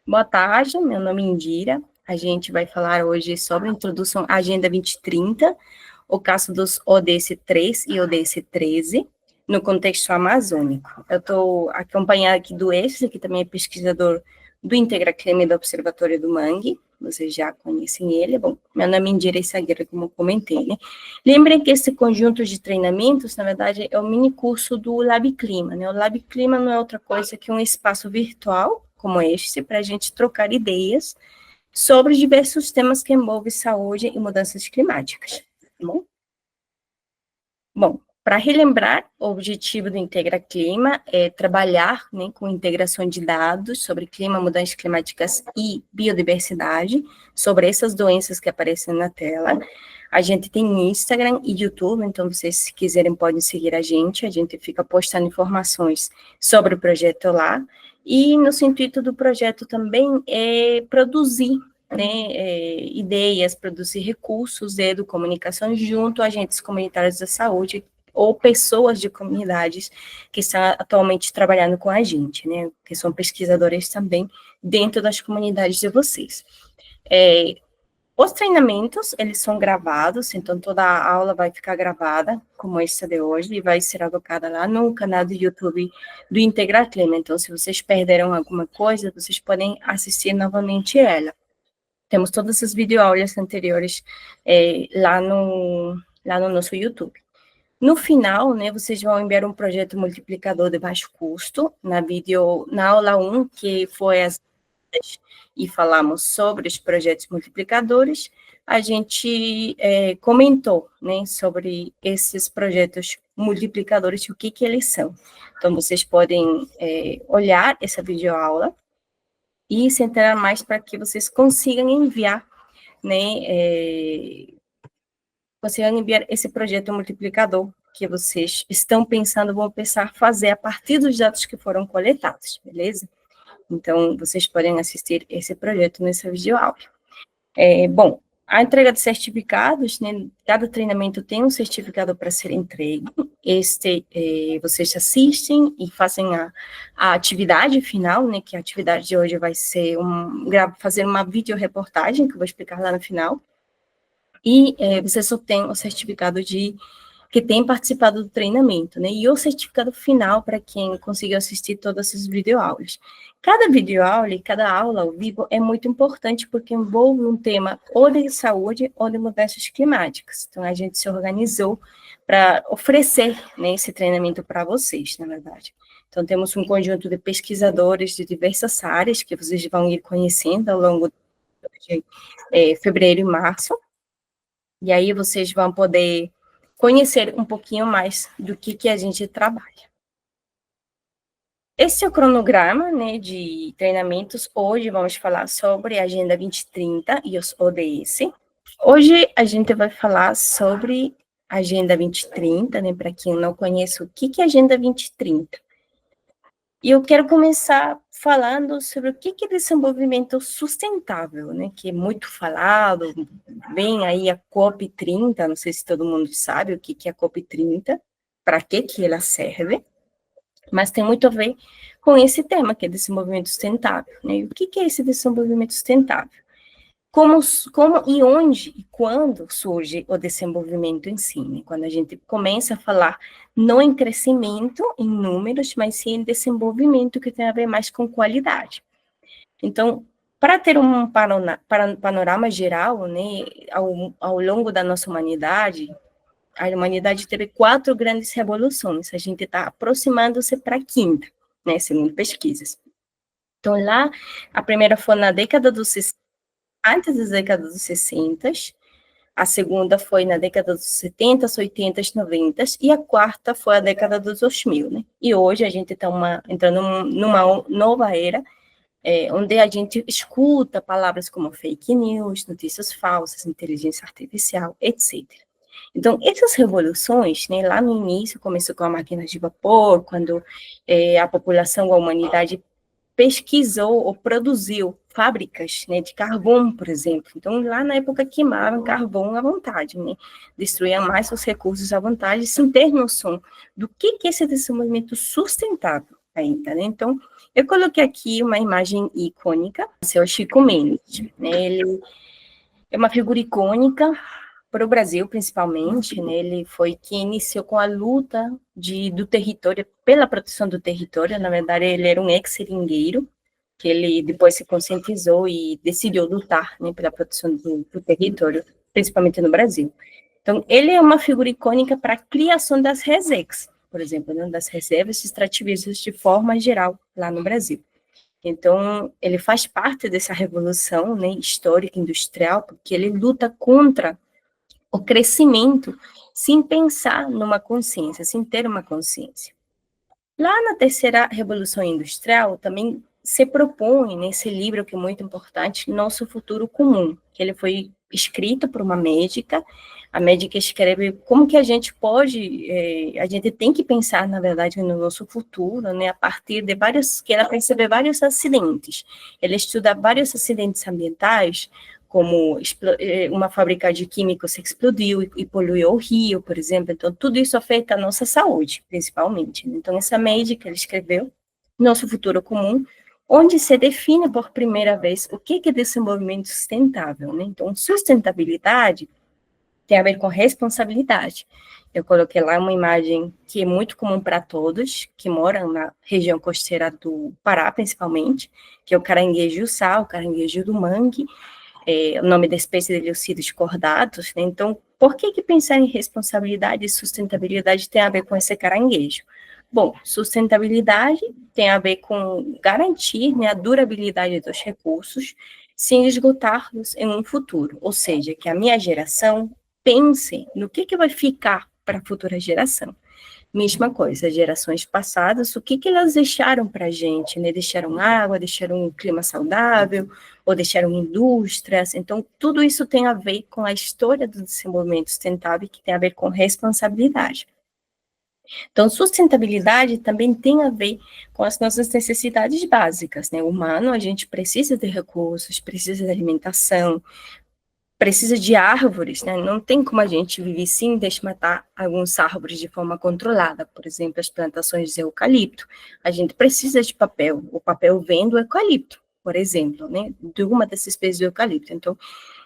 Boa tarde, meu nome é Indira. A gente vai falar hoje sobre a introdução à Agenda 2030, o caso dos ODS 3 e ODS 13, no contexto amazônico. Eu estou acompanhada aqui do Eixo, que também é pesquisador do Integra Clima e do Observatório do Mangue, vocês já conhecem ele. Bom, meu nome é Indira Issagueira, como eu comentei, né? Lembrem que esse conjunto de treinamentos, na verdade, é o mini curso do Lab Clima, né? O Lab Clima não é outra coisa que um espaço virtual, como este, para a gente trocar ideias sobre diversos temas que envolvem saúde e mudanças climáticas. Tá bom? Bom, para relembrar, o objetivo do Integra Clima é trabalhar, né, com integração de dados sobre clima, mudanças climáticas e biodiversidade, sobre essas doenças que aparecem na tela. A gente tem Instagram e YouTube, então vocês, se quiserem, podem seguir a gente fica postando informações sobre o projeto lá, e no sentido do projeto também é produzir, né, ideias, produzir recursos de comunicação junto a agentes comunitários da saúde ou pessoas de comunidades que estão atualmente trabalhando com a gente, né, que são pesquisadores também dentro das comunidades de vocês. Os treinamentos, eles são gravados, então toda a aula vai ficar gravada, como essa de hoje, e vai ser alocada lá no canal do YouTube do Integra Clima. Então, se vocês perderam alguma coisa, vocês podem assistir novamente ela. Temos todas as videoaulas anteriores lá no nosso YouTube. No final, né, vocês vão enviar um projeto multiplicador de baixo custo, na aula 1, que foi as e falamos sobre os projetos multiplicadores, a gente comentou, né, sobre esses projetos multiplicadores e o que eles são. Então, vocês podem olhar essa videoaula e se enterar mais para que vocês consigam enviar, né, consigam enviar esse projeto multiplicador que vocês estão pensando, vão pensar fazer a partir dos dados que foram coletados, beleza? Então, vocês podem assistir esse projeto nessa videoaula. Bom, a entrega de certificados, né, cada treinamento tem um certificado para ser entregue. Vocês assistem e fazem a atividade final, né, que a atividade de hoje vai ser fazer uma videoreportagem, que eu vou explicar lá no final. E você só tem o certificado de que tem participado do treinamento, né? E o certificado final para quem conseguiu assistir todas essas videoaulas. Cada videoaula e cada aula ao vivo é muito importante porque envolve um tema ou de saúde ou de mudanças climáticas. Então, a gente se organizou para oferecer, né, esse treinamento para vocês, na verdade. Então, temos um conjunto de pesquisadores de diversas áreas que vocês vão ir conhecendo ao longo de fevereiro e março. E aí vocês vão poder conhecer um pouquinho mais do que a gente trabalha. Esse é o cronograma, né, de treinamentos. Hoje vamos falar sobre a Agenda 2030 e os ODS. Hoje a gente vai falar sobre a Agenda 2030, né, para quem não conhece o que é a Agenda 2030. E eu quero começar falando sobre o que é desenvolvimento sustentável, né, que é muito falado, vem aí a COP30, não sei se todo mundo sabe o que é a COP30, para que ela serve, mas tem muito a ver com esse tema, que é desenvolvimento sustentável, né, e o que é esse desenvolvimento sustentável? Como e onde e quando surge o desenvolvimento em si, né? Quando a gente começa a falar não em crescimento, em números, mas sim em desenvolvimento, que tem a ver mais com qualidade. Então, para ter um panorama geral, né, ao longo da nossa humanidade, a humanidade teve 4 grandes revoluções, a gente está aproximando-se para a quinta, né, segundo pesquisas. Então, lá, a primeira foi na década dos antes da década dos 60, a segunda foi na década dos 70, 80, 90, e a quarta foi a década dos 2000, né? E hoje a gente está entrando numa nova era, onde a gente escuta palavras como fake news, notícias falsas, inteligência artificial, etc. Então, essas revoluções, né, lá no início, começou com a máquina de vapor, quando a população, a humanidade pesquisou ou produziu fábricas, né, de carvão, por exemplo. Então, lá na época, queimavam carvão à vontade, né, destruíam mais os recursos à vontade, sem ter noção do que é esse desenvolvimento sustentável ainda, né. Então, Eu coloquei aqui uma imagem icônica, é o Chico Mendes, né? Ele é uma figura icônica para o Brasil, principalmente, né? Ele foi quem iniciou com a luta do território, pela proteção do território. Na verdade, ele era um ex-seringueiro, que ele depois se conscientizou e decidiu lutar, né, pela proteção do território, principalmente no Brasil. Então, ele é uma figura icônica para a criação das RESEX, por exemplo, né, das reservas extrativistas de forma geral lá no Brasil. Então, ele faz parte dessa revolução, né, histórica, industrial, porque ele luta contra o crescimento sem pensar numa consciência, sem ter uma consciência. Lá na terceira revolução industrial, também se propõe nesse livro, que é muito importante, Nosso Futuro Comum, que ele foi escrito por uma médica. A médica escreve como que a gente pode, a gente tem que pensar, na verdade, no nosso futuro, né, a partir de que ela percebe vários acidentes. Ela estuda vários acidentes ambientais, como uma fábrica de químicos explodiu e poluiu o rio, por exemplo. Então, tudo isso afeta a nossa saúde, principalmente. Então, essa médica, ela escreveu Nosso Futuro Comum, onde se define por primeira vez o que é desenvolvimento sustentável, né? Então, sustentabilidade tem a ver com responsabilidade. Eu coloquei lá uma imagem que é muito comum para todos que moram na região costeira do Pará, principalmente, que é o caranguejo-sal, o caranguejo do mangue, o nome da espécie de leucídeos cordatus, né? Então, por que pensar em responsabilidade e sustentabilidade tem a ver com esse caranguejo? Bom, sustentabilidade tem a ver com garantir, né, a durabilidade dos recursos sem esgotá-los em um futuro, ou seja, que a minha geração pense no que vai ficar para a futura geração. Mesma coisa, gerações passadas, o que elas deixaram para a gente, né? Deixaram água, deixaram um clima saudável, ou deixaram indústrias. Então, tudo isso tem a ver com a história do desenvolvimento sustentável, que tem a ver com responsabilidade. Então, sustentabilidade também tem a ver com as nossas necessidades básicas, né? O humano, a gente precisa de recursos, precisa de alimentação, precisa de árvores, né? Não tem como a gente viver sem desmatar alguns árvores de forma controlada, por exemplo, as plantações de eucalipto. A gente precisa de papel, o papel vem do eucalipto, por exemplo, né? De uma dessas espécies de eucalipto. Então,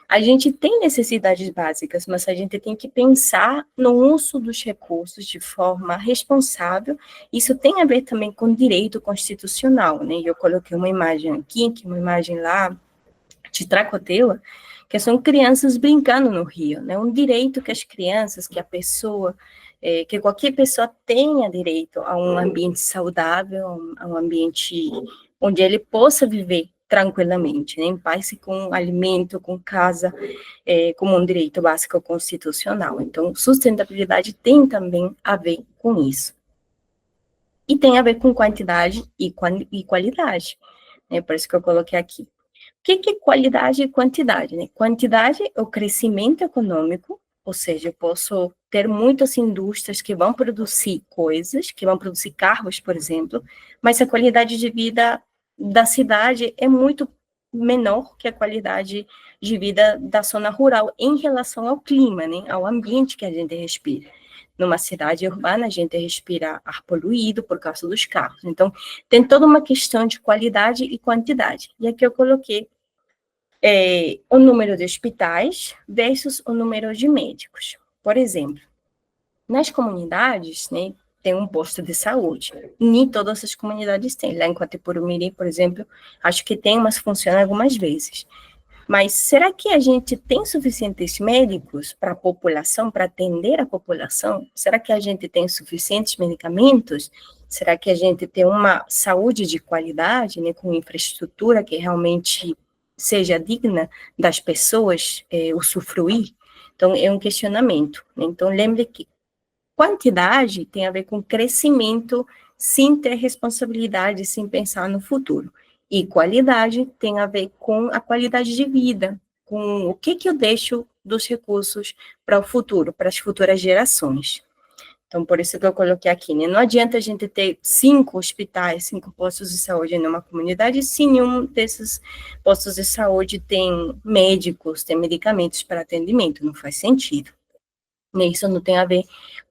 a gente tem necessidades básicas, mas a gente tem que pensar no uso dos recursos de forma responsável. Isso tem a ver também com direito constitucional, né? Eu coloquei uma imagem aqui, que é uma imagem lá de Tracoteua, que são crianças brincando no rio, né? Um direito que as crianças, que a pessoa, que qualquer pessoa tenha direito a um ambiente saudável, a um ambiente onde ele possa viver tranquilamente, né? Em paz, com alimento, com casa, como um direito básico constitucional. Então, sustentabilidade tem também a ver com isso. E tem a ver com quantidade e qualidade, né? Por isso que eu coloquei aqui. O que é qualidade e quantidade, né? Quantidade é o crescimento econômico, ou seja, eu posso ter muitas indústrias que vão produzir coisas, que vão produzir carros, por exemplo, mas a qualidade de vida da cidade é muito menor que a qualidade de vida da zona rural em relação ao clima, né? Ao ambiente que a gente respira. Numa cidade urbana, a gente respira ar poluído por causa dos carros. Então, tem toda uma questão de qualidade e quantidade. E aqui eu coloquei o número de hospitais versus o número de médicos. Por exemplo, nas comunidades, né, tem um posto de saúde. Nem todas as comunidades têm. Lá em Quatipuru-Mirim, por exemplo, acho que tem, mas funciona algumas vezes. Mas será que a gente tem suficientes médicos para a população, para atender a população? Será que a gente tem suficientes medicamentos? Será que a gente tem uma saúde de qualidade, né, com infraestrutura que realmente seja digna das pessoas usufruir? Então, é um questionamento, né? Então, lembre que quantidade tem a ver com crescimento sem ter responsabilidade, sem pensar no futuro. E qualidade tem a ver com a qualidade de vida, com o que eu deixo dos recursos para o futuro, para as futuras gerações. Então, por isso que eu coloquei aqui, né? Não adianta a gente ter 5 hospitais, 5 postos de saúde numa comunidade, se nenhum desses postos de saúde tem médicos, tem medicamentos para atendimento, não faz sentido. Isso não tem a ver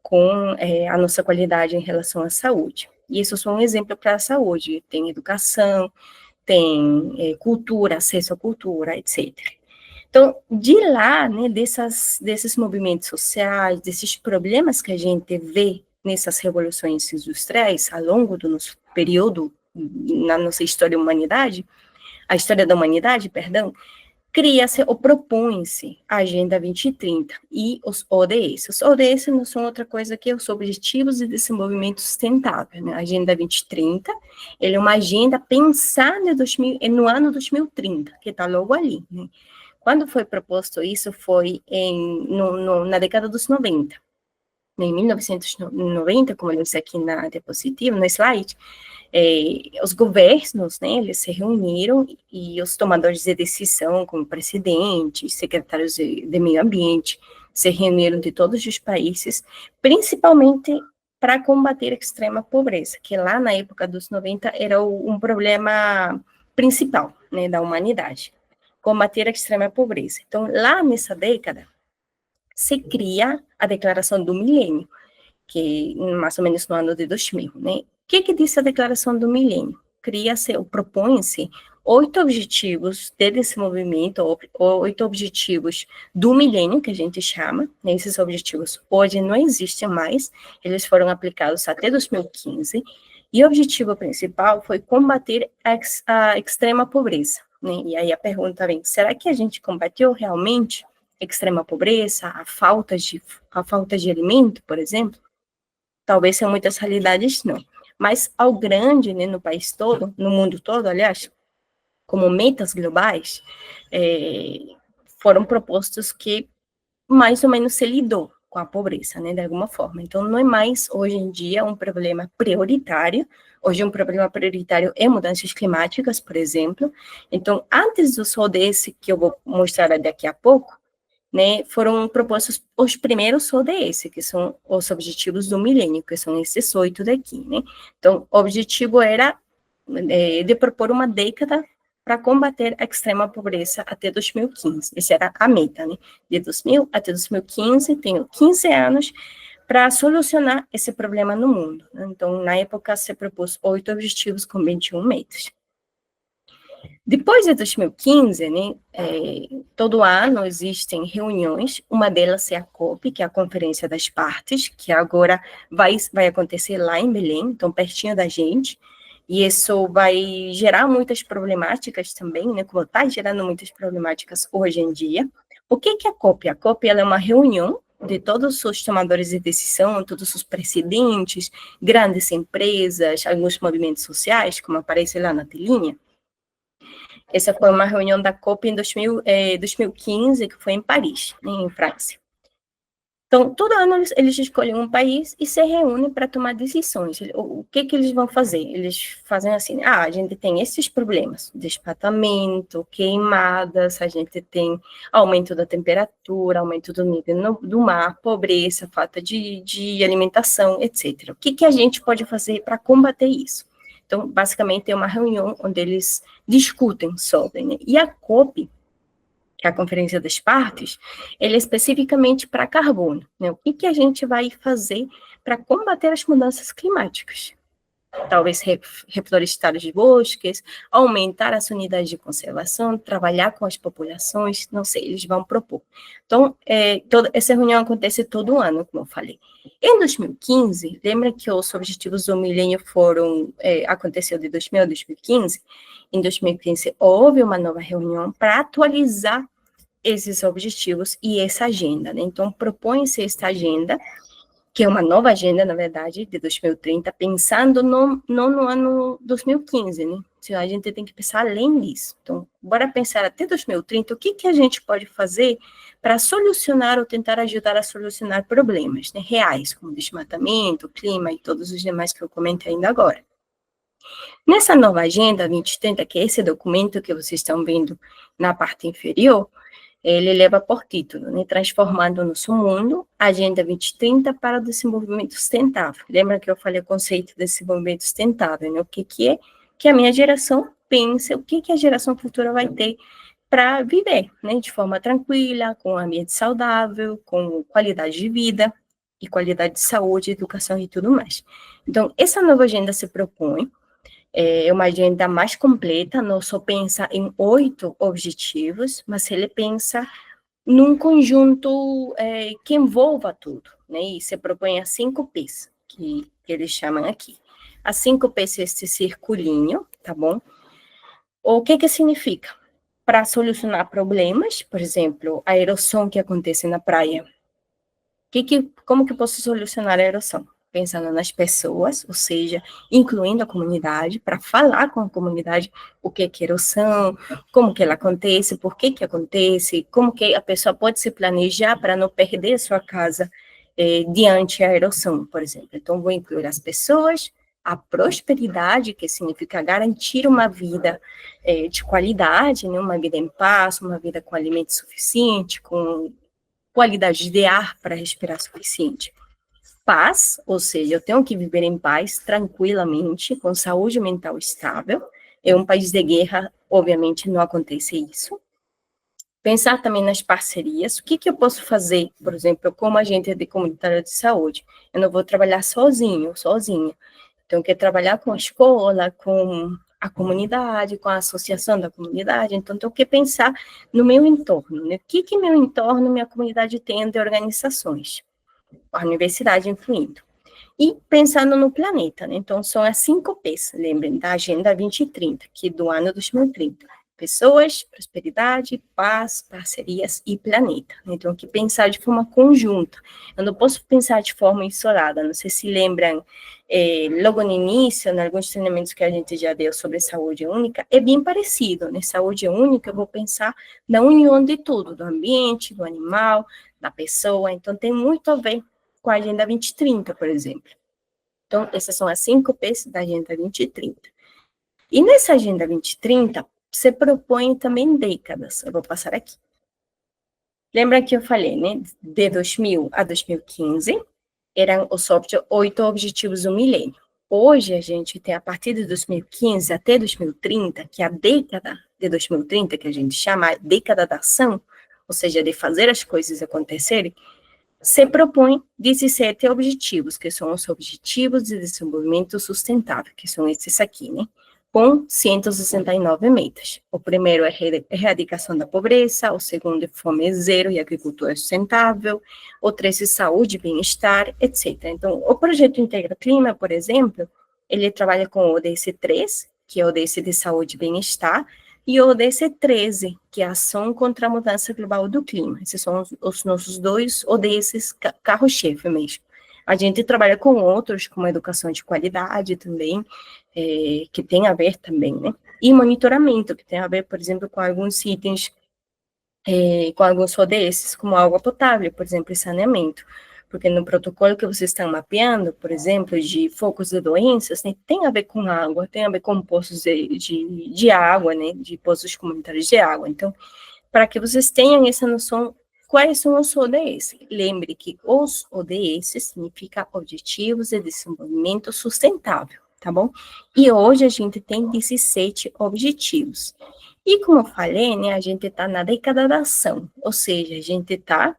com a nossa qualidade em relação à saúde. E isso é só um exemplo para a saúde. Tem educação, tem cultura, acesso à cultura, etc. Então, de lá, né, desses movimentos sociais, desses problemas que a gente vê nessas revoluções industriais ao longo do nosso período na nossa história da humanidade, a história da humanidade, perdão, cria-se ou propõe-se a Agenda 2030 e os ODS. Os ODS não são outra coisa que os Objetivos de Desenvolvimento Sustentável. Né? A Agenda 2030, ele é uma agenda pensada no ano 2030, que está logo ali. Né? Quando foi proposto isso, foi na década dos 90. Em 1990, como eu disse aqui na diapositiva, no slide, os governos, né, eles se reuniram e os tomadores de decisão, como presidente, secretários de meio ambiente, se reuniram de todos os países, principalmente para combater a extrema pobreza, que lá na época dos 90 era um problema principal, né, da humanidade, combater a extrema pobreza. Então, lá nessa década, se cria a Declaração do Milênio, que mais ou menos no ano de 2000, né? O que diz a Declaração do Milênio? Cria-se, ou propõe-se, 8 objetivos de desenvolvimento, 8 objetivos do milênio, que a gente chama, né? Esses objetivos hoje não existem mais, eles foram aplicados até 2015, e o objetivo principal foi combater a extrema pobreza, né? E aí a pergunta vem, será que a gente combateu realmente a extrema pobreza, a falta de alimento, por exemplo? Talvez em muitas realidades não. Mas ao grande, né, no país todo, no mundo todo, aliás, como metas globais, foram propostos que mais ou menos se lidou com a pobreza, né, de alguma forma. Então, não é mais, hoje em dia, um problema prioritário. Hoje, um problema prioritário é mudanças climáticas, por exemplo. Então, antes do ODS, que eu vou mostrar daqui a pouco, né, foram propostos os primeiros ODS, que são os objetivos do milênio, que são esses 8 daqui, né? Então, o objetivo era de propor uma década para combater a extrema pobreza até 2015. Essa era a meta, né? De 2000 até 2015, tenho 15 anos para solucionar esse problema no mundo. Né? Então, na época, se propôs 8 objetivos com 21 metas. Depois de 2015, né, todo ano existem reuniões, uma delas é a COP, que é a Conferência das Partes, que agora vai acontecer lá em Belém, então pertinho da gente, e isso vai gerar muitas problemáticas também, né, como está gerando muitas problemáticas hoje em dia. O que é a COP? A COP ela é uma reunião de todos os tomadores de decisão, todos os presidentes, grandes empresas, alguns movimentos sociais, como aparece lá na telinha. Essa foi uma reunião da COP em 2015, que foi em Paris, né, em França. Então, todo ano eles escolhem um país e se reúnem para tomar decisões. O que eles vão fazer? Eles fazem assim, a gente tem esses problemas, desmatamento, queimadas, a gente tem aumento da temperatura, aumento do nível do mar, pobreza, falta de alimentação, etc. O que a gente pode fazer para combater isso? Então, basicamente, é uma reunião onde eles discutem sobre, né? E a COP, que é a Conferência das Partes, ele é especificamente para carbono, né? O que a gente vai fazer para combater as mudanças climáticas? Talvez reflorestar os bosques, aumentar as unidades de conservação, trabalhar com as populações, não sei, eles vão propor. Então, essa reunião acontece todo ano, como eu falei. Em 2015, lembra que os objetivos do milênio aconteceu de 2000 a 2015? Em 2015, houve uma nova reunião para atualizar esses objetivos e essa agenda, né? Então, propõe-se esta agenda, que é uma nova agenda, na verdade, de 2030, pensando não no ano 2015, né? A gente tem que pensar além disso. Então, bora pensar até 2030, o que a gente pode fazer para solucionar ou tentar ajudar a solucionar problemas, né, reais, como desmatamento, clima e todos os demais que eu comentei ainda agora. Nessa nova agenda 2030, que é esse documento que vocês estão vendo na parte inferior, ele leva por título, né, Transformando o Nosso Mundo, Agenda 2030 para o Desenvolvimento Sustentável. Lembra que eu falei o conceito de desenvolvimento sustentável, né? O que é? Que a minha geração pensa, o que a geração futura vai ter para viver, né, de forma tranquila, com um ambiente saudável, com qualidade de vida e qualidade de saúde, educação e tudo mais. Então, essa nova agenda se propõe, é uma agenda mais completa, não só pensa em 8 objetivos, mas ele pensa num conjunto que envolva tudo, né? E se propõe a 5 P's, que eles chamam aqui. As 5 P's, esse circulinho, tá bom? O que significa? Para solucionar problemas, por exemplo, a erosão que acontece na praia. Como que eu posso solucionar a erosão? Pensando nas pessoas, ou seja, incluindo a comunidade, para falar com a comunidade o que é erosão, como que ela acontece, por que acontece, como que a pessoa pode se planejar para não perder sua casa diante da erosão, por exemplo. Então, vou incluir as pessoas, a prosperidade, que significa garantir uma vida de qualidade, né, uma vida em paz, uma vida com alimento suficiente, com qualidade de ar para respirar suficiente. Paz, ou seja, eu tenho que viver em paz, tranquilamente, com saúde mental estável. É um país de guerra, obviamente não acontece isso. Pensar também nas parcerias. O que eu posso fazer, por exemplo, como agente de comunitária de saúde? Eu não vou trabalhar sozinha. Tenho que trabalhar com a escola, com a comunidade, com a associação da comunidade. Então, tenho que pensar no meu entorno, né? O que meu entorno, minha comunidade tem de organizações? A universidade incluindo. E pensando no planeta, né? Então, são as 5 P's, lembrem, da Agenda 2030, que é do ano 2030. Pessoas, prosperidade, paz, parcerias e planeta. Então, que pensar de forma conjunta. Eu não posso pensar de forma isolada. Não sei se lembram, logo no início, em alguns treinamentos que a gente já deu sobre saúde única, é bem parecido, né? Saúde única, eu vou pensar na união de tudo, do ambiente, do animal, da pessoa. Então, tem muito a ver com a Agenda 2030, por exemplo. Então, essas são as 5 P's da Agenda 2030. E nessa Agenda 2030, se propõe também décadas. Eu vou passar aqui. Lembra que eu falei, né? De 2000 a 2015, eram os 8 objetivos do milênio. Hoje, a gente tem, a partir de 2015 até 2030, que é a década de 2030, que a gente chama a década da ação, ou seja, de fazer as coisas acontecerem, se propõe 17 objetivos, que são os Objetivos de Desenvolvimento Sustentável, que são esses aqui, né? Com 169 metas. O primeiro é erradicação da pobreza, o segundo é fome zero e agricultura sustentável, o 3 é saúde, bem-estar, etc. Então, o projeto Integra Clima, por exemplo, ele trabalha com o ODS 3, que é o ODS de saúde e bem-estar, e o ODS 13, que é a Ação contra a Mudança Global do Clima. Esses são os nossos 2 ODS carro-chefe mesmo. A gente trabalha com outros, como educação de qualidade também, que tem a ver também, né? E monitoramento, que tem a ver, por exemplo, com alguns itens, com alguns ODS, como água potável, por exemplo, e saneamento. Porque no protocolo que vocês estão mapeando, por exemplo, de focos de doenças, né, tem a ver com água, tem a ver com poços de água, né, de poços comunitários de água. Então, para que vocês tenham essa noção, quais são os ODS? Lembre que os ODS significa Objetivos de Desenvolvimento Sustentável, tá bom? E hoje a gente tem 17 objetivos. E como eu falei, né, a gente está na década da ação, ou seja, a gente está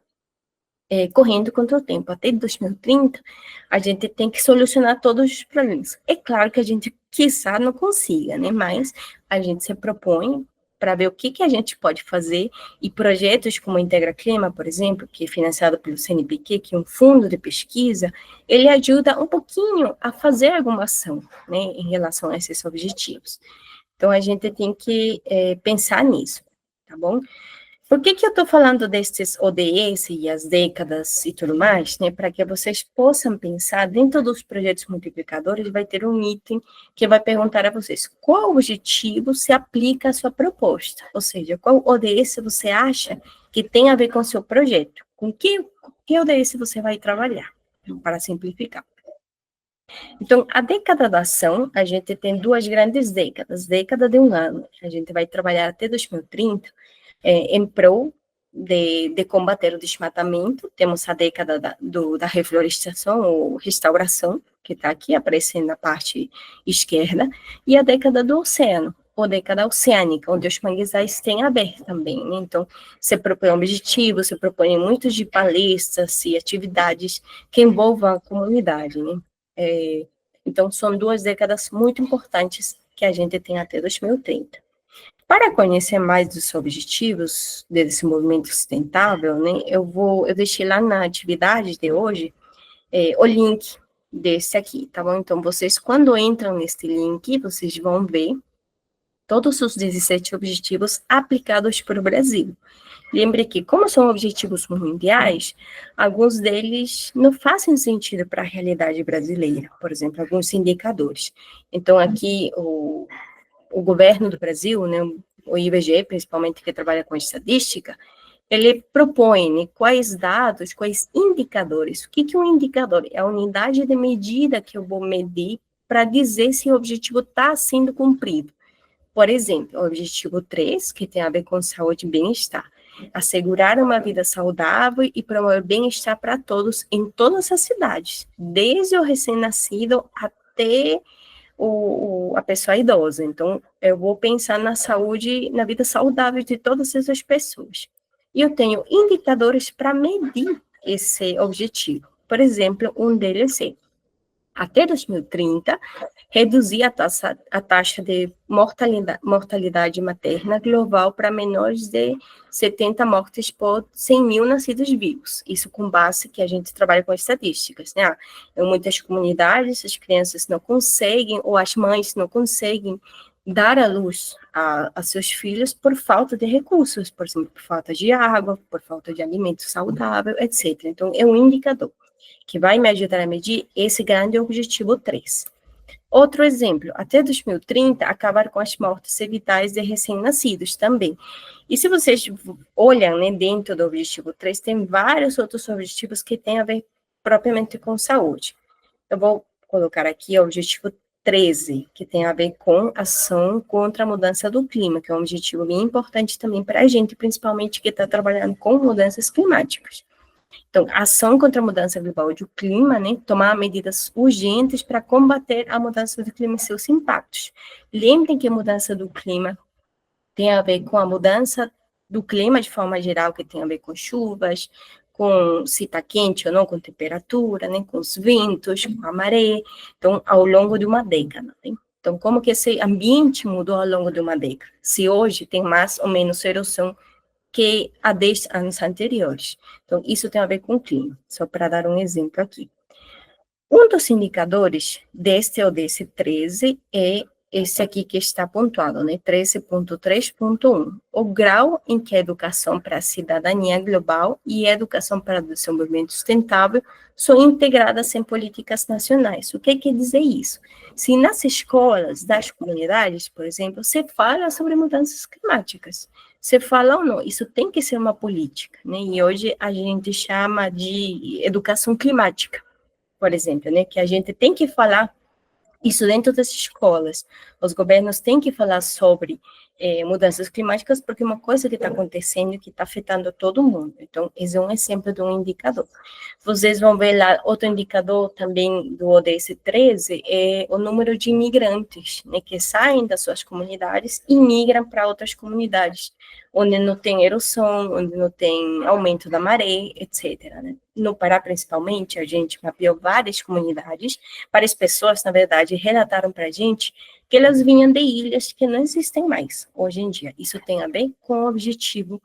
correndo contra o tempo. Até 2030, a gente tem que solucionar todos os problemas. É claro que a gente, quiçá, não consiga, né? Mas a gente se propõe para ver o que a gente pode fazer, e projetos como o Integra Clima, por exemplo, que é financiado pelo CNPq, que é um fundo de pesquisa, ele ajuda um pouquinho a fazer alguma ação, né, em relação a esses objetivos. Então, a gente tem que pensar nisso, tá bom? Por que eu estou falando destes ODS e as décadas e tudo mais, né? Para que vocês possam pensar, dentro dos projetos multiplicadores, vai ter um item que vai perguntar a vocês qual objetivo se aplica à sua proposta, ou seja, qual ODS você acha que tem a ver com o seu projeto, com que ODS você vai trabalhar, para simplificar. Então, a década da ação, a gente tem 2 grandes décadas, década de 1 ano, a gente vai trabalhar até 2030, em prol de combater o desmatamento. Temos a década da reflorestação ou restauração, que está aqui aparecendo na parte esquerda, e a década do oceano, ou década oceânica, onde os manguezais têm a ver também, né? Então, você propõe objetivos, você propõe muitos de palestras e atividades que envolvam a comunidade, né? Então, são 2 décadas muito importantes que a gente tem até 2030. Para conhecer mais dos objetivos desse movimento sustentável, né, eu deixei lá na atividade de hoje o link desse aqui, tá bom? Então, vocês, quando entram nesse link, vocês vão ver todos os 17 objetivos aplicados para o Brasil. Lembre que, como são objetivos mundiais, alguns deles não fazem sentido para a realidade brasileira, por exemplo, alguns indicadores. Então, aqui, o governo do Brasil, né, o IBGE, principalmente, que trabalha com estatística, ele propõe, né, quais dados, quais indicadores. O que é um indicador? É a unidade de medida que eu vou medir para dizer se o objetivo está sendo cumprido. Por exemplo, o objetivo 3, que tem a ver com saúde e bem-estar. Assegurar uma vida saudável e promover bem-estar para todos em todas as cidades, desde o recém-nascido até a pessoa idosa. Então, eu vou pensar na saúde, na vida saudável de todas essas pessoas. E eu tenho indicadores para medir esse objetivo. Por exemplo, um deles é, até 2030, reduzir a taxa de mortalidade materna global para menores de 70 mortes por 100 mil nascidos vivos. Isso com base que a gente trabalha com estatísticas, né? Em muitas comunidades, as crianças não conseguem, ou as mães não conseguem dar à luz a seus filhos por falta de recursos, por exemplo, por falta de água, por falta de alimento saudável, etc. Então, é um indicador que vai me ajudar a medir esse grande objetivo 3. Outro exemplo, até 2030, acabar com as mortes evitáveis de recém-nascidos também. E se vocês olham, né, dentro do objetivo 3, tem vários outros objetivos que têm a ver propriamente com saúde. Eu vou colocar aqui o objetivo 13, que tem a ver com ação contra a mudança do clima, que é um objetivo bem importante também para a gente, principalmente que está trabalhando com mudanças climáticas. Então, ação contra a mudança global do clima, né? Tomar medidas urgentes para combater a mudança do clima e seus impactos. Lembrem que a mudança do clima tem a ver com a mudança do clima de forma geral, que tem a ver com chuvas, com se está quente ou não, com temperatura, né? Com os ventos, com a maré. Então, ao longo de uma década, né? Então, como que esse ambiente mudou ao longo de uma década? Se hoje tem mais ou menos erosão que há 10 anos anteriores. Então, isso tem a ver com o clima, só para dar um exemplo aqui. Um dos indicadores deste ODS 13 é esse aqui que está pontuado, né? 13.3.1. O grau em que a educação para a cidadania global e a educação para o desenvolvimento sustentável são integradas em políticas nacionais. O que quer dizer isso? Se nas escolas das comunidades, por exemplo, se fala sobre mudanças climáticas, você fala ou não, isso tem que ser uma política, né? E hoje a gente chama de educação climática, por exemplo, né? Que a gente tem que falar isso dentro das escolas. Os governos têm que falar sobre mudanças climáticas, porque é uma coisa que está acontecendo e que está afetando todo mundo. Então, esse é um exemplo de um indicador. Vocês vão ver lá, outro indicador também do ODS 13 é o número de imigrantes, né, que saem das suas comunidades e migram para outras comunidades, onde não tem erosão, onde não tem aumento da maré, etc. Né? No Pará, principalmente, a gente mapeou várias comunidades, várias pessoas, na verdade, relataram para a gente que elas vinham de ilhas que não existem mais hoje em dia. Isso tem a ver com o objetivo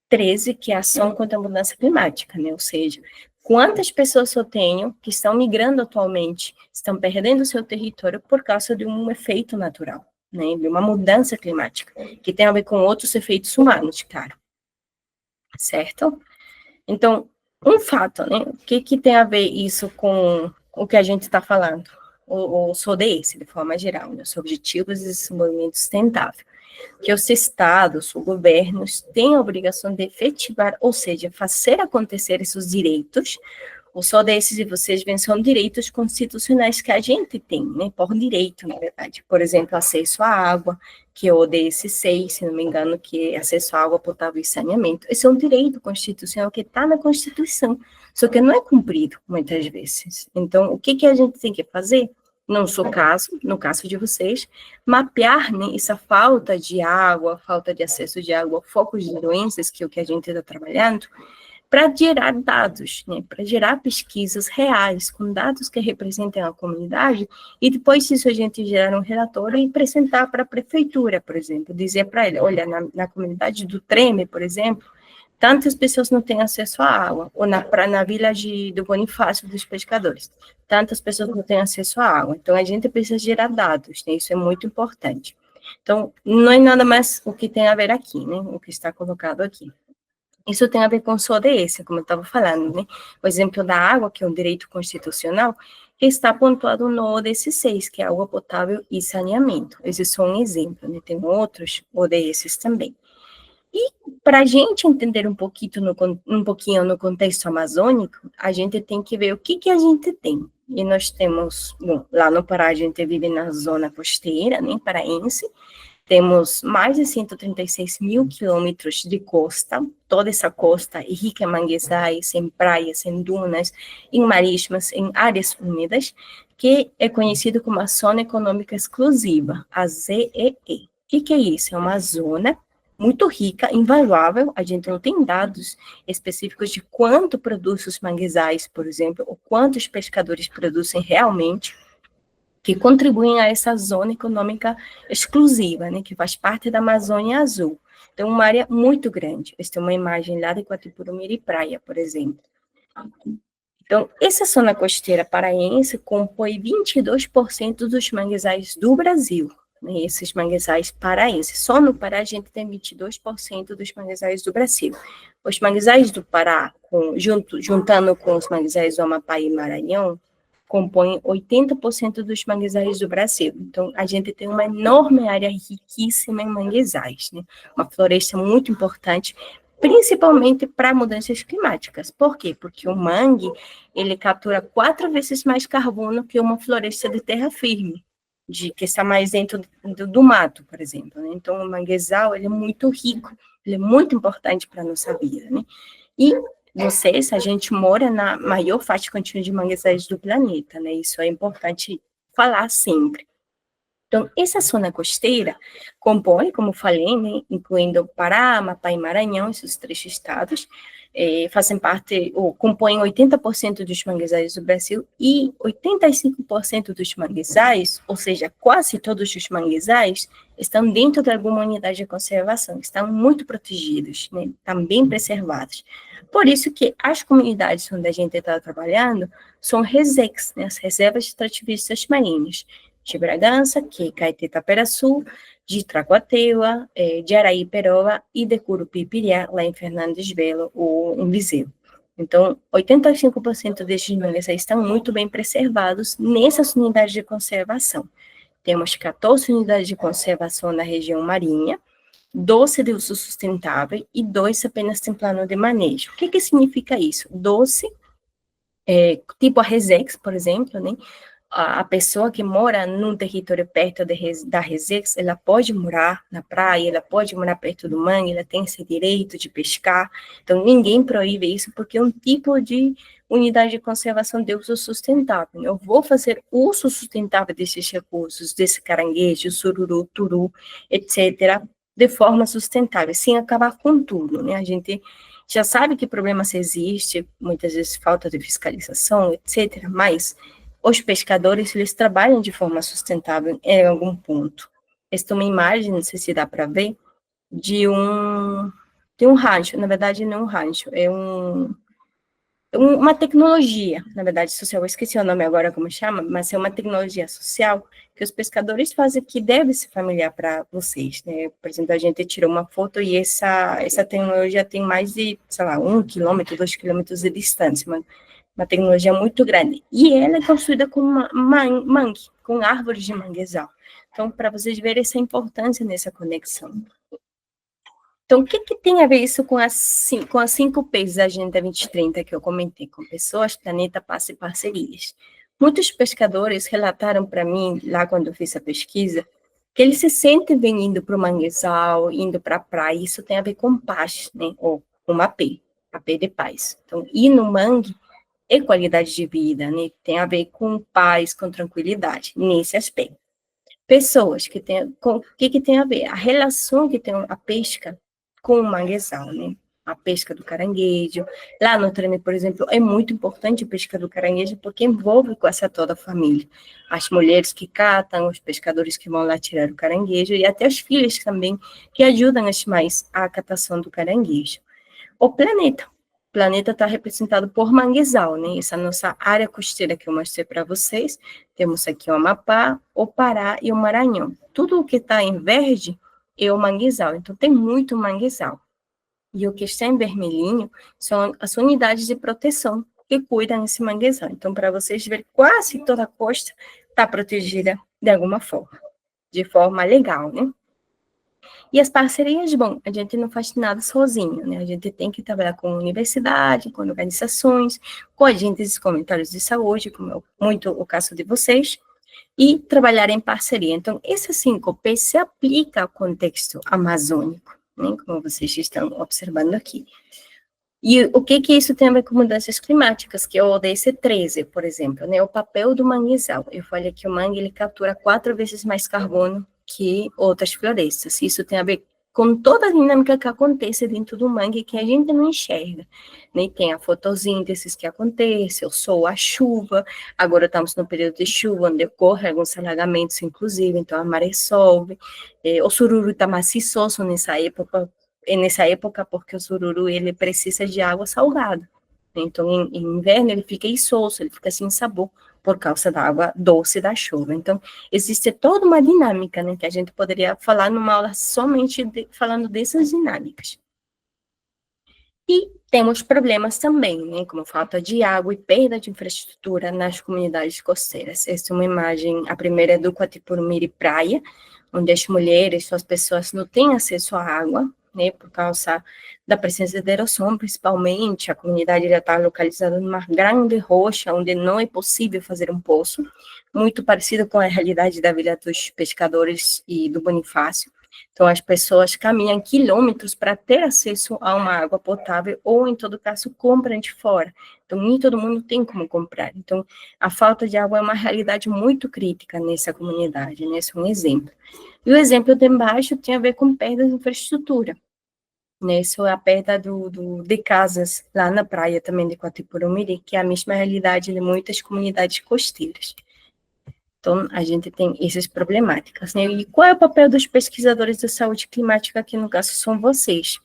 13, que é a ação contra a mudança climática, né? Ou seja, quantas pessoas eu tenho que estão migrando atualmente, estão perdendo seu território por causa de um efeito natural, né? De uma mudança climática, que tem a ver com outros efeitos humanos, claro. Certo? Então, um fato, né? O que tem a ver isso com o que a gente está falando? O ODS, de forma geral, né? Os Objetivos de Desenvolvimento Sustentável. Que os estados, os governos, têm a obrigação de efetivar, ou seja, fazer acontecer esses direitos. Os ODS de vocês veem são direitos constitucionais que a gente tem, né? Por direito, na verdade. Por exemplo, acesso à água, que é o ODS 6, se não me engano, que é acesso à água potável e saneamento. Esse é um direito constitucional que está na Constituição, só que não é cumprido muitas vezes. Então, o que a gente tem que fazer? no seu caso, no caso de vocês, mapear, né, essa falta de água, falta de acesso de água, focos de doenças, que é o que a gente está trabalhando, para gerar dados, né, para gerar pesquisas reais, com dados que representem a comunidade, e depois disso a gente gerar um relatório e apresentar para a prefeitura, por exemplo, dizer para ele, olha, na comunidade do Treme, por exemplo, tantas pessoas não têm acesso à água, ou na vila do Bonifácio dos Pescadores, tantas pessoas não têm acesso à água. Então, a gente precisa gerar dados, né? Isso é muito importante. Então, não é nada mais o que tem a ver aqui, né? O que está colocado aqui. Isso tem a ver com o ODS, como eu estava falando, né? O exemplo da água, que é um direito constitucional, que está pontuado no ODS 6, que é água potável e saneamento. Esse é só um exemplo, né? Tem outros ODS também. E para a gente entender um pouquinho no contexto amazônico, a gente tem que ver o que a gente tem. E nós temos, bom, lá no Pará a gente vive na zona costeira, né, paraense, temos mais de 136 mil quilômetros de costa, toda essa costa é rica em manguezais, em praias, em dunas, em marismas, em áreas úmidas, que é conhecido como a Zona Econômica Exclusiva, a ZEE. O que é isso? É uma zona muito rica, invaluável, a gente não tem dados específicos de quanto produz os manguezais, por exemplo, ou quantos pescadores produzem realmente, que contribuem a essa zona econômica exclusiva, né, que faz parte da Amazônia Azul. Então, uma área muito grande. Esta é uma imagem lá de Quatipurumiri Praia, por exemplo. Então, essa zona costeira paraense compõe 22% dos manguezais do Brasil, né, esses manguezais paraenses. Só no Pará a gente tem 22% dos manguezais do Brasil. Os manguezais do Pará, juntando com os manguezais do Amapá e Maranhão, compõem 80% dos manguezais do Brasil. Então, a gente tem uma enorme área riquíssima em manguezais, né? Uma floresta muito importante, principalmente para mudanças climáticas. Por quê? Porque o mangue, ele captura 4 vezes mais carbono que uma floresta de terra firme, que está mais dentro do mato, por exemplo, né? Então, o manguezal, ele é muito rico, ele é muito importante para a nossa vida, né? E vocês, a gente mora na maior faixa contínua de manguezais do planeta, né? Isso é importante falar sempre. Então, essa zona costeira compõe, como falei, né, incluindo Pará, Amapá e Maranhão, esses 3 estados, fazem parte, ou compõem 80% dos manguezais do Brasil, e 85% dos manguezais, ou seja, quase todos os manguezais, estão dentro de alguma unidade de conservação, estão muito protegidos, né, estão bem preservados. Por isso que as comunidades onde a gente está trabalhando são RESECs, né, as reservas extrativistas marinhas, de Bragança, que é Caetê-Taperaçu, de Tracuateua, de Araí-Peroba e de Curupí-Piriá, lá em Fernandes Belo, ou em Viseu. Então, 85% destes manguezais estão muito bem preservados nessas unidades de conservação. Temos 14 unidades de conservação na região marinha, 12 de uso sustentável e 2 apenas têm plano de manejo. O que significa isso? 12, tipo a Resex, por exemplo, né? A pessoa que mora num território perto da Resex, ela pode morar na praia, ela pode morar perto do mangue, ela tem esse direito de pescar, então ninguém proíbe isso, porque é um tipo de unidade de conservação de uso sustentável. Eu vou fazer uso sustentável desses recursos, desse caranguejo, sururu, turu, etc., de forma sustentável, sem acabar com tudo, né? A gente já sabe que problemas existem, muitas vezes falta de fiscalização, etc., mas os pescadores, eles trabalham de forma sustentável em algum ponto. Esta é uma imagem, não sei se dá para ver, de um rancho, na verdade não é um rancho, é uma tecnologia, na verdade, social, eu esqueci o nome agora como chama, mas é uma tecnologia social que os pescadores fazem que deve ser familiar para vocês, né? Por exemplo, a gente tirou uma foto e essa tecnologia tem mais de, sei lá, 1 quilômetro, 2 quilômetros de distância, uma tecnologia muito grande. E ela é construída com mangue, com árvores de manguezal. Então, para vocês verem essa importância nessa conexão. Então, o que tem a ver isso com as 5 P's da Agenda 2030 que eu comentei, com pessoas, planeta, paz e parcerias? Muitos pescadores relataram para mim, lá quando eu fiz a pesquisa, que eles se sentem bem indo para o manguezal, indo para a praia, isso tem a ver com paz, né? Ou uma P, a P de paz. Então, ir no mangue e qualidade de vida, né? Tem a ver com paz, com tranquilidade, nesse aspecto. Pessoas que têm, o que tem a ver? A relação que tem a pesca com o manguezal, né? A pesca do caranguejo. Lá no Treme, por exemplo, é muito importante a pesca do caranguejo porque envolve quase toda a família. As mulheres que catam, os pescadores que vão lá tirar o caranguejo e até as filhas também que ajudam as mães à catação do caranguejo. O planeta. O planeta está representado por manguezal, né? Essa nossa área costeira que eu mostrei para vocês. Temos aqui o Amapá, o Pará e o Maranhão. Tudo o que está em verde é o manguezal. Então, tem muito manguezal. E o que está em vermelhinho são as unidades de proteção que cuidam desse manguezal. Então, para vocês verem, quase toda a costa está protegida de alguma forma, de forma legal, né? E as parcerias, bom, a gente não faz nada sozinho, né? A gente tem que trabalhar com universidade, com organizações, com agentes comunitários de saúde, como é muito o caso de vocês, e trabalhar em parceria. Então, esse 5P se aplica ao contexto amazônico, né? Como vocês estão observando aqui. E o que isso tem a ver com mudanças climáticas, que é o ODS 13, por exemplo, né? O papel do manguezal. Eu falei que o mangue, ele captura 4 vezes mais carbono que outras florestas. Isso tem a ver com toda a dinâmica que acontece dentro do mangue que a gente não enxerga, né? Tem a fotossíntese que acontece, o sol, a chuva. Agora estamos no período de chuva, onde ocorre alguns alagamentos, inclusive, então a maré sobe. O sururu está maciçoso nessa época, porque o sururu, ele precisa de água salgada. Então, em inverno, ele fica insosso, ele fica sem sabor, por causa da água doce da chuva. Então, existe toda uma dinâmica, né, que a gente poderia falar numa aula somente falando dessas dinâmicas. E temos problemas também, né, como falta de água e perda de infraestrutura nas comunidades costeiras. Essa é uma imagem, a primeira é do Quatipurumiri Praia, onde as mulheres, as pessoas não têm acesso à água, né, por causa da presença de erosão, principalmente. A comunidade já está localizada numa grande rocha, onde não é possível fazer um poço, muito parecido com a realidade da Vila dos Pescadores e do Bonifácio. Então, as pessoas caminham quilômetros para ter acesso a uma água potável, ou, em todo caso, compram de fora. Então, nem todo mundo tem como comprar. Então, a falta de água é uma realidade muito crítica nessa comunidade, né? Esse é um exemplo. E o exemplo de embaixo tem a ver com perda de infraestrutura, né? Isso é a perda de casas lá na praia também de Quatipurumiri, que é a mesma realidade de muitas comunidades costeiras. Então, a gente tem essas problemáticas, né? E qual é o papel dos pesquisadores da saúde climática, que no caso são vocês?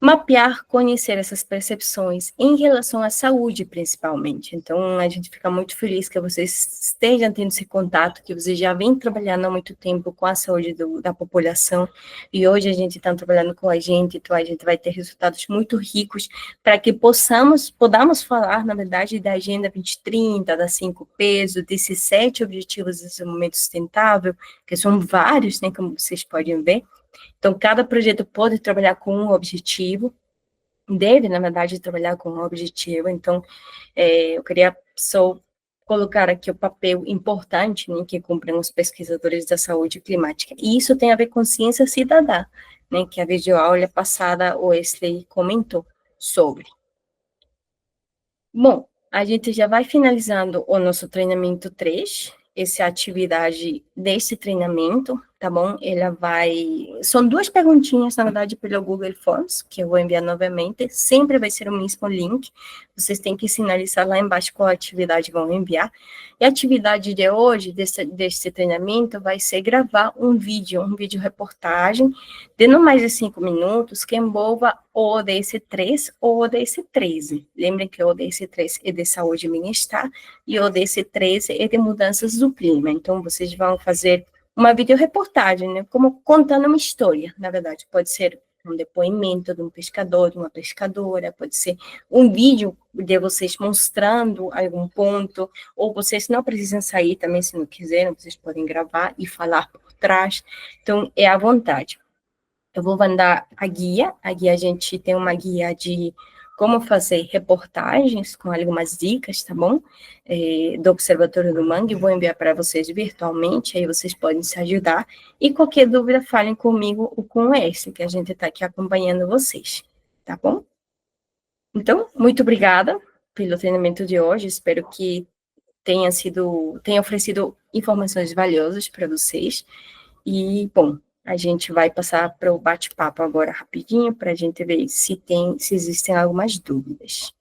Mapear, conhecer essas percepções em relação à saúde, principalmente. Então, a gente fica muito feliz que vocês estejam tendo esse contato, que vocês já vêm trabalhando há muito tempo com a saúde da população, e hoje a gente está trabalhando com a gente, então a gente vai ter resultados muito ricos para que podamos falar, na verdade, da Agenda 2030, das 5Ps, desses 7 Objetivos de Desenvolvimento Sustentável, que são vários, né, como vocês podem ver. Então, cada projeto pode trabalhar com um objetivo, deve, na verdade, trabalhar com um objetivo. Então, eu queria só colocar aqui o papel importante, né, que cumprem os pesquisadores da saúde climática. E isso tem a ver com ciência cidadã, né, que a videoaula passada o Wesley comentou sobre. Bom, a gente já vai finalizando o nosso treinamento 3, essa é a atividade desse treinamento, tá bom? São 2 perguntinhas, na verdade, pelo Google Forms, que eu vou enviar novamente, sempre vai ser o mesmo link, vocês têm que sinalizar lá embaixo qual atividade vão enviar, e a atividade de hoje, desse treinamento, vai ser gravar um vídeo reportagem, de não mais de 5 minutos, que envolva o ODS 3 ou o ODS 13. Lembrem que o ODS 3 é de saúde e bem-estar, e o ODS 13 é de mudanças do clima. Então, vocês vão fazer uma videoreportagem, né, como contando uma história, na verdade. Pode ser um depoimento de um pescador, de uma pescadora, pode ser um vídeo de vocês mostrando algum ponto, ou vocês não precisam sair também, se não quiserem, vocês podem gravar e falar por trás. Então, é à vontade. Eu vou mandar a guia a gente tem uma guia de como fazer reportagens com algumas dicas, tá bom? Do Observatório do Mangue, vou enviar para vocês virtualmente, aí vocês podem se ajudar, e qualquer dúvida, falem comigo ou com o S, que a gente está aqui acompanhando vocês, tá bom? Então, muito obrigada. pelo treinamento de hoje. Espero que tenha oferecido informações valiosas para vocês. E, bom, a gente vai passar para o bate-papo agora rapidinho, para a gente ver se existem algumas dúvidas.